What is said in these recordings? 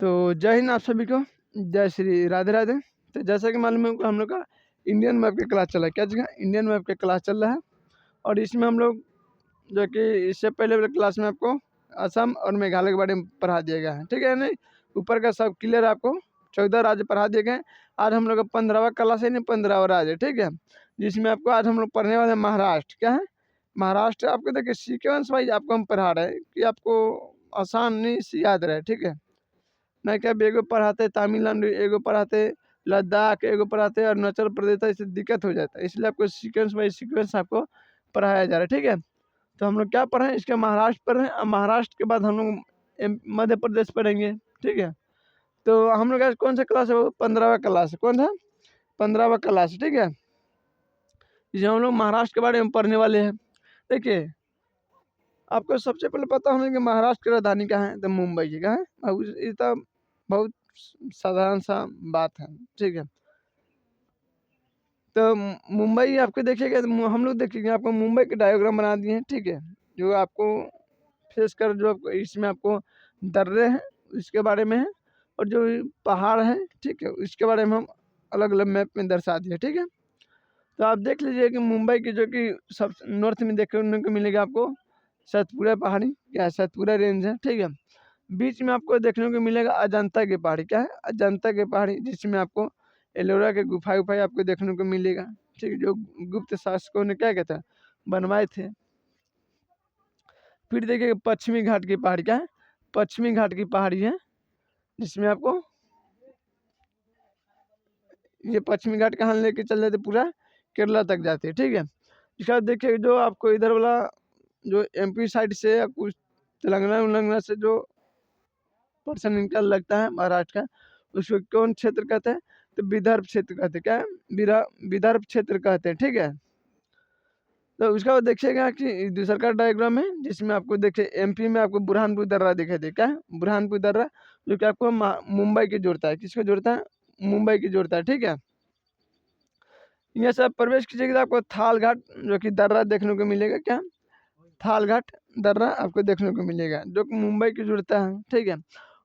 तो जय हिंद आप सभी को, जय श्री राधे राधे। तो जैसा कि मालूम है हम लोग का इंडियन मैप का क्लास चल रहा है। क्या जगह इंडियन मैप का क्लास चल रहा है और इसमें हम लोग जो कि इससे पहले वाले क्लास में आपको असम और मेघालय के बारे में पढ़ा दिया गया है, ठीक है। नहीं ऊपर का सब क्लियर, आपको 14 राज्य पढ़ा दिए गए। आज हम लोग का 15वां क्लास है, नहीं 15वां राज्य, ठीक है, जिसमें आपको आज हम लोग पढ़ने वाले हैं महाराष्ट्र। क्या है महाराष्ट्र? आपको देखिए सीक्वेंस वाइज आपको हम पढ़ा रहे हैं कि आपको आसानी से याद रहे, ठीक है। नहीं क्या एगो पढ़ाते तमिलनाडु, एगो पढ़ाते लद्दाख, एगो पढ़ाते अरुणाचल प्रदेश, तो इससे दिक्कत हो जाता है, इसलिए आपको सीक्वेंस बाई सीक्वेंस आपको पढ़ाया जा रहा है, ठीक है। तो हम लोग क्या पढ़ रहे हैं, इसके महाराष्ट्र पढ़ रहे हैं। महाराष्ट्र के बाद हम लोग मध्य प्रदेश पढ़ेंगे, ठीक है। तो हम लोग आज कौन सा क्लास है, वो 15वां क्लास है। कौन था? 15वां क्लास, ठीक है। जिसे हम लोग महाराष्ट्र के बारे में पढ़ने वाले हैं। देखिए आपको सबसे पहले पता होना कि महाराष्ट्र की राजधानी कहाँ है, तो मुंबई की। कहाँ है? ये तो बहुत साधारण सा बात है, ठीक है। तो मुंबई आपको देखिएगा, तो हम लोग देखेंगे आपको मुंबई के डायग्राम बना दिए हैं, ठीक है। जो आपको फेस कर, जो आपको इसमें आपको दर्रे हैं इसके बारे में है, और जो पहाड़ है, ठीक है, इसके बारे में हम अलग अलग मैप में दर्शा दिए, ठीक है। तो आप देख लीजिए कि मुंबई की जो कि सब नॉर्थ में देखने को मिलेगा आपको सतपुरा पहाड़ी, क्या है, सतपुरा रेंज है, ठीक है। बीच में आपको देखने को मिलेगा अजंता की पहाड़ी। क्या है? अजंता की पहाड़ी, जिसमें आपको एलोरा के गुफाएं उफाएं आपको देखने को मिलेगा, ठीक है, जो गुप्त शासकों ने क्या कहता है बनवाए थे। फिर देखिए पश्चिमी घाट की पहाड़ी। क्या है? पश्चिमी घाट की पहाड़ी है, जिसमें आपको ये पश्चिमी घाट कहाँ लेके चल जाते, पूरा केरला तक जाते हैं, ठीक है। इसके बाद देखिए जो आपको इधर वाला जो एमपी साइड से या कुछ तेलंगाना उलंगना से जो पर्सन इनका लगता है महाराष्ट्र का, उसको कौन क्षेत्र कहते हैं, तो विदर्भ क्षेत्र कहते हैं। क्या है? विदर्भ क्षेत्र कहते हैं, ठीक है। तो उसका बाद देखिएगा कि दूसरा का डायग्राम है, जिसमें आपको देखिए एमपी में आपको बुरहानपुर दर्रा दिखाई दे। क्या है? बुरहानपुर दर्रा, जो कि आपको मुंबई की जोड़ता है। किसको जोड़ता है? मुंबई की जोड़ता है, ठीक है। यहाँ से आप प्रवेश कीजिएगा तो आपको थाल घाट जो कि दर्रा देखने को मिलेगा। क्या? थाल घाट दर्रा आपको देखने को मिलेगा, जो कि मुंबई की जुड़ता है, ठीक है।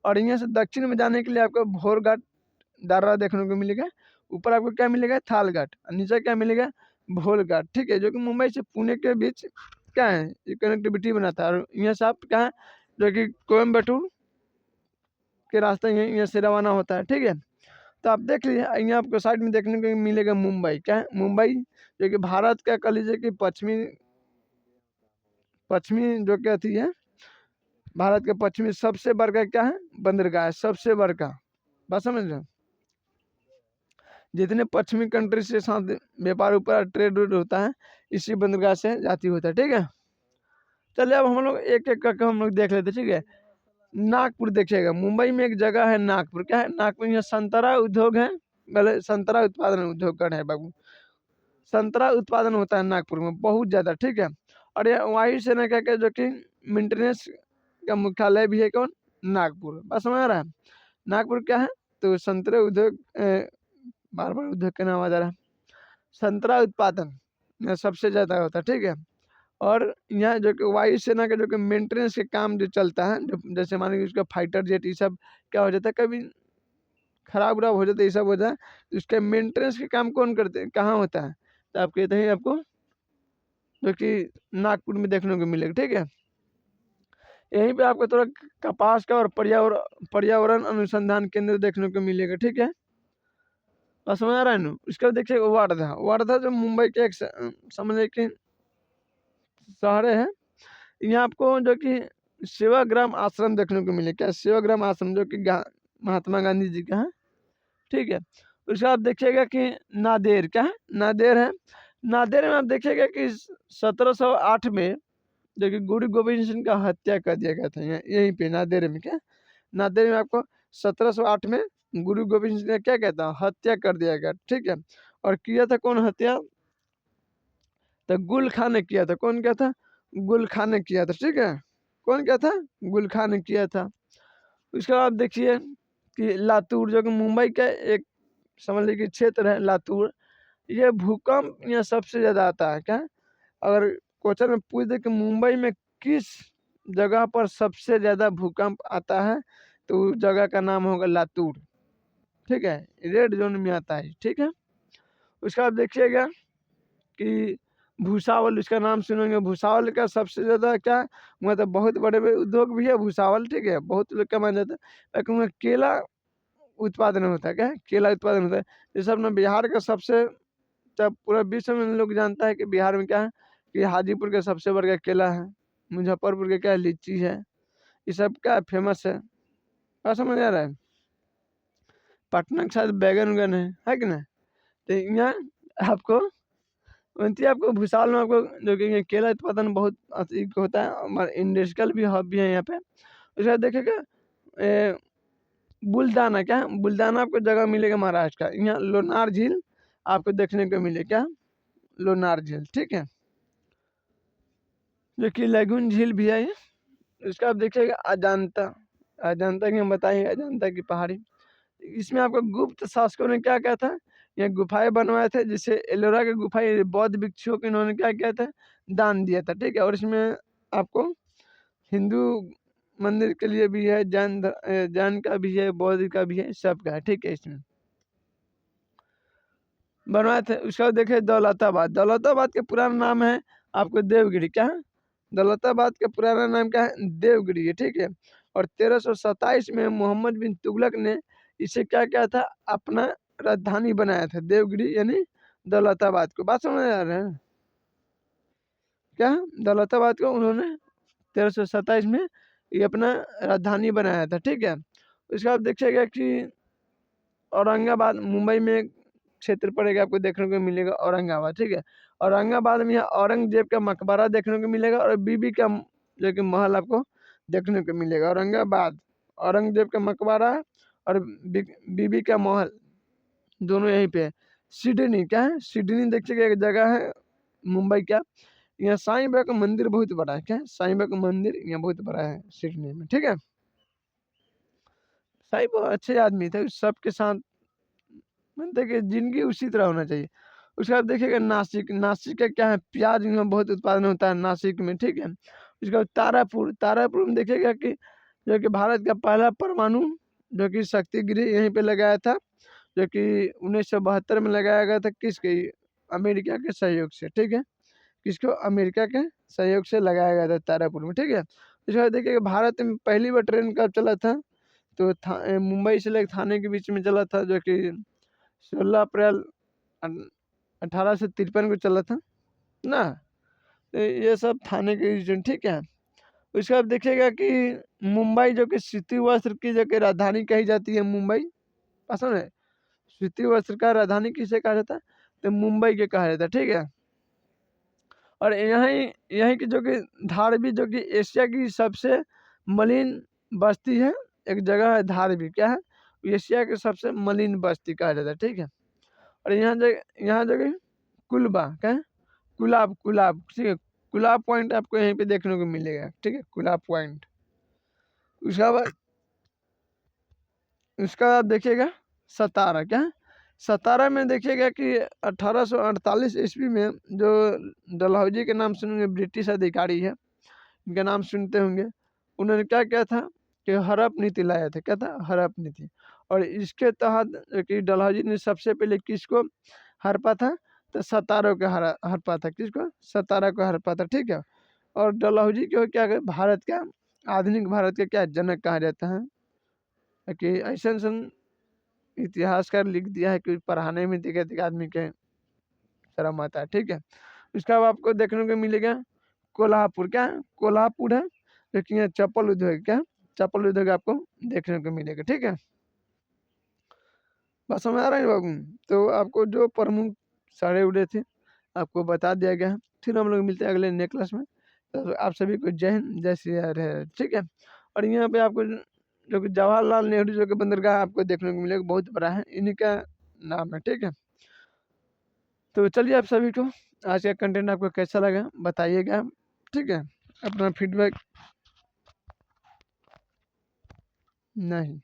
और यहाँ से दक्षिण में जाने के लिए आपको भोर घाट दर्रा देखने को मिलेगा। ऊपर आपको क्या मिलेगा? थाल घाट, और नीचे क्या मिलेगा? भोर घाट, ठीक है, जो कि मुंबई से पुणे के बीच क्या है, ये कनेक्टिविटी बनाता है। और यहाँ से आप क्या है, जो कि कोयम्बटूर के रास्ते यहाँ से रवाना होता है, ठीक है। तो आप देख लीजिए यहाँ आपको साइड में देखने को मिलेगा मुंबई। क्या है? मुंबई, जो कि भारत का कह लीजिए कि पश्चिमी जो कहती है, भारत के पश्चिमी सबसे बड़का क्या है, बंदरगाह है, सबसे बड़का। बात समझ रहे? जितने पश्चिमी कंट्री से साथ व्यापार ऊपर ट्रेड होता है, इसी बंदरगाह से जाती होता है, ठीक है। चलिए अब हम लोग एक एक करके हम लोग देख लेते, ठीक है। नागपुर देखिएगा, मुंबई में एक जगह है नागपुर। क्या है? नागपुर यहाँ संतरा उद्योग है, पहले संतरा उत्पादन उद्योग कर है बाबू। संतरा उत्पादन होता है नागपुर में बहुत ज्यादा, ठीक है। और ये वहीं से ना क्या क्या जो कि मेंटेनेंस का मुख्यालय भी है, कौन? नागपुर। बस समझ आ रहा है? नागपुर क्या है, तो संतरे उद्योग, बार बार उद्योग का नाम आ जा रहा है, संतरा उत्पादन यहाँ सबसे ज्यादा होता है, ठीक है। और यहाँ जो कि वायुसेना का जो कि मेंटेनेंस के काम जो चलता है, जो जैसे मान लीजिए उसका फाइटर जेट, ये सब क्या हो जाता है, कभी खराब उराब हो जाता है, ये सब हो जाए, तो उसके मेंटेनेंस के काम कौन करते हैं, कहाँ होता है, तो आप कहते हैं आपको जो कि नागपुर में देखने को मिलेगा, ठीक है। यहीं पे आपको थोड़ा कपास का और पर्यावरण अनुसंधान केंद्र देखने को मिलेगा, ठीक है। बस समझ आ रहा है ना? उसके बाद देखिए वार्धा। वार्धा जो मुंबई के एक समझे कि शहर है। यहाँ आपको जो कि सेवाग्राम आश्रम देखने को मिले। क्या? सेवाग्राम आश्रम, जो कि महात्मा गांधी जी का है, ठीक है। उसके बाद देखिएगा कि नादेर। क्या है? नादेर है। नादेर में आप देखिएगा कि 1708 में जो कि गुरु गोविंद सिंह का हत्या कर दिया गया था, यहीं पे नादेर में। क्या? नादेर में आपको 1708 में गुरु गोविंद सिंह का क्या कहता है, हत्या कर दिया गया, ठीक है। और किया था कौन हत्या, तो गुल खान ने किया था। कौन किया था? गुल खान ने किया था, ठीक है। कौन किया था? गुल खान ने किया था। उसके बाद देखिए कि लातूर, जो कि मुंबई का एक समझ लीजिए क्षेत्र है, लातूर। ये भूकंप यहाँ सबसे ज्यादा आता है। क्या? अगर क्वेश्चन में पूछ दे कि मुंबई में किस जगह पर सबसे ज्यादा भूकंप आता है, तो उस जगह का नाम होगा लातूर, ठीक है, रेड जोन में आता है, ठीक है। उसका आप देखिएगा कि भूसावल, इसका नाम सुनेंगे, भूसावल का सबसे ज़्यादा क्या मतलब बहुत बड़े बड़े उद्योग भी है भूसावल, ठीक है, बहुत लोग का माना जाता है, लेकिन उनमें केला उत्पादन होता है, क्या है? केला उत्पादन होता है। जैसे अपना बिहार का सबसे, जब पूरा विश्व में लोग जानता है कि बिहार में क्या है कि हाजीपुर का सबसे बड़ा केला है, मुजफ्फरपुर का क्या है, लीची है, ये सब क्या फेमस है, क्या समझ आ रहा है। पटना के साथ बैगन उगन है कि नहीं। तो यहाँ आपको वैसे आपको भूसावल में आपको जो कि ये केला उत्पादन बहुत अधिक होता है, और इंडस्ट्रियल भी हब भी है यहाँ पे। उसके बाद देखिएगा बुल्दाना, क्या है? बुल्दाना आपको जगह मिलेगा महाराष्ट्र का, यहाँ लोनार झील आपको देखने को मिले, क्या लोनार झील, ठीक है, जो कि लेगुन झील भी है ये। उसका आप देखिएगा अजंता, अजंता की हम बताएं, अजंता की पहाड़ी, इसमें आपको गुप्त शासकों ने क्या क्या था, ये गुफाएं बनवाए थे, जिससे एलोरा की गुफाएं बौद्ध भिक्षुओं को इन्होंने क्या किया था, दान दिया था, ठीक है। और इसमें आपको हिंदू मंदिर के लिए भी है, जैन का भी है, बौद्ध का भी है, सबका है, ठीक है, इसमें बनवाए थे। उसके बाद देखिए दौलताबाद, दौलताबाद के पुराना नाम है आपको देवगिरी, क्या है, दौलताबाद का पुराना नाम क्या है, देवगिरी है, ठीक है। और 1327 में मोहम्मद बिन तुगलक ने इसे क्या किया था, अपना राजधानी बनाया था, देवगिरी यानी दौलताबाद को। बात समझ आ रहा है, क्या दौलताबाद को उन्होंने 1327 में ये अपना राजधानी बनाया था, ठीक है। उसके बाद देखिएगा कि औरंगाबाद, मुंबई में क्षेत्र पड़ेगा, आपको देखने को मिलेगा औरंगाबाद, ठीक है। औरंगाबाद में यहाँ औरंगजेब का मकबरा देखने को मिलेगा, और बीबी का जो कि महल आपको देखने को मिलेगा। औरंगाबाद, औरंगजेब का मकबरा और बीबी का महल दोनों यहीं पे है। सिडनी, क्या है, सिडनी देखिएगा एक जगह है मुंबई का, यहाँ साईं बाबा का मंदिर बहुत बड़ा है, क्या है, साईं बाबा का मंदिर यहाँ बहुत बड़ा है सिडनी में, ठीक है। साईं बाबा अच्छे आदमी थे, सबके साथ बनते कि जिंदगी उसी तरह होना चाहिए। उसके बाद देखिएगा नासिक, नासिक का क्या है, प्याज में बहुत उत्पादन होता है नासिक में, ठीक है। उसके बाद तारापुर, तारापुर में देखिएगा कि जो कि भारत का पहला परमाणु जो कि शक्ति गृह यहीं पे लगाया था, जो कि 1972 में लगाया गया था, किसके, अमेरिका के सहयोग से, ठीक है, किसको, अमेरिका के सहयोग से लगाया गया था तारापुर में, ठीक है। उसके बाद देखिएगा भारत में पहली बार ट्रेन कब चला था, तो मुंबई से लेकर थाने के बीच में चला था, जो कि 16 अप्रैल 1853 को चला था ना। तो ये सब थाने के रीजन, ठीक है। उसके बाद देखिएगा कि मुंबई जो कि सूती वस्त्र की जो कि राजधानी कही जाती है, मुंबई पसंद है, सूती वस्त्र का राजधानी किसे कहा जाता है, तो मुंबई के कहा जाता है, ठीक है। और यहीं यहीं की जो कि धारवी, जो कि एशिया की सबसे मलिन बस्ती है, एक जगह है धारवी, क्या है, एशिया की सबसे मलिन बस्ती कहा जाता है, ठीक है। और यहाँ जगह कुलबा, क्या है, कुलाब, कुलाब, ठीक है, कुलाब पॉइंट आपको यहीं पे देखने को मिलेगा, ठीक है, कुलाब पॉइंट। उसका बाद उसका बाद देखिएगा सतारा, क्या है, सतारा में देखिएगा कि 1848 ईस्वी में जो डलहौजी के नाम सुनेंगे, ब्रिटिश अधिकारी है, इनका नाम सुनते होंगे, उन्होंने क्या किया था कि हड़प नीति लाया था, क्या था, हड़प नीति। और इसके तहत कि डलहौजी ने सबसे पहले किसको हड़पा था, तो सतारा को हड़पा था, किसको, सतारा को हड़पा था, ठीक है। और डलहौजी को क्या कहते, भारत का, आधुनिक भारत का क्या जनक कहा जाता है, कि ऐसा इतिहासकार लिख दिया है कि पढ़ाने में दिक्कत आदमी के शर्म आता है, ठीक है। उसका बाद आपको देखने को मिलेगा कोल्हापुर, क्या है, कोल्हापुर है, लेकिन यहाँ चप्पल उद्योग, क्या, चप्पल उद्योग आपको देखने को मिलेगा, ठीक है। बस समझ आ रहा है बाबू। तो आपको जो प्रमुख साड़े उड़े थे आपको बता दिया गया है। फिर हम लोग मिलते हैं अगले नए क्लास में। तो आप सभी को जय हिंद, जय श्री राम, ठीक है। और यहाँ पे आपको जो कि जवाहरलाल नेहरू जो कि बंदरगाह आपको देखने को मिलेगा, बहुत बड़ा है, इन्हीं का नाम है, ठीक है। तो चलिए आप सभी को आज का कंटेंट आपको कैसा लगा बताइएगा, ठीक है, अपना फीडबैक। नहीं,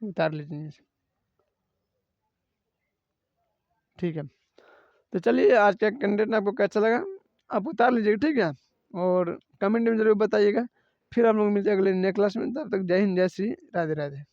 उतार लीजिए, ठीक है। तो चलिए आज का कंटेंट आपको कैसा लगा आप उतार लीजिएगा, ठीक है। और कमेंट में ज़रूर बताइएगा फिर हम लोग मिलते हैं अगले नेक्स्ट क्लास में। तब तक जय हिंद, जय श्री राधे राधे।